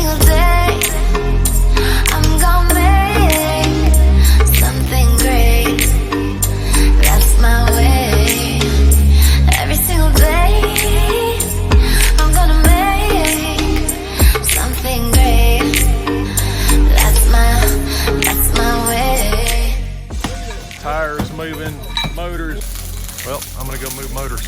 single day, I'm gonna make something great. That's my way. Every single day, I'm gonna make something great. That's my way. Tires moving, motors. Well, I'm gonna go move motors.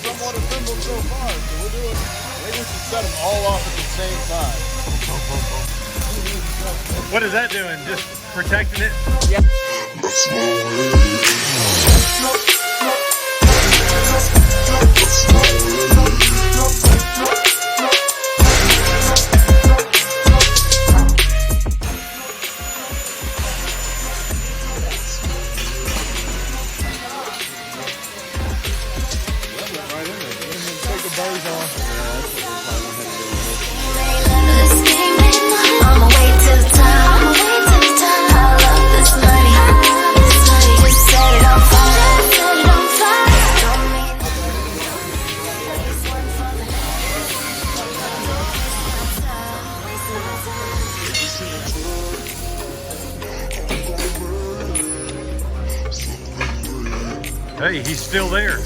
Somewhat assembled so far, so we're doing. Maybe we should set them all off at the same time. What is that doing? Just protecting it? Yeah. Hey, he's still there.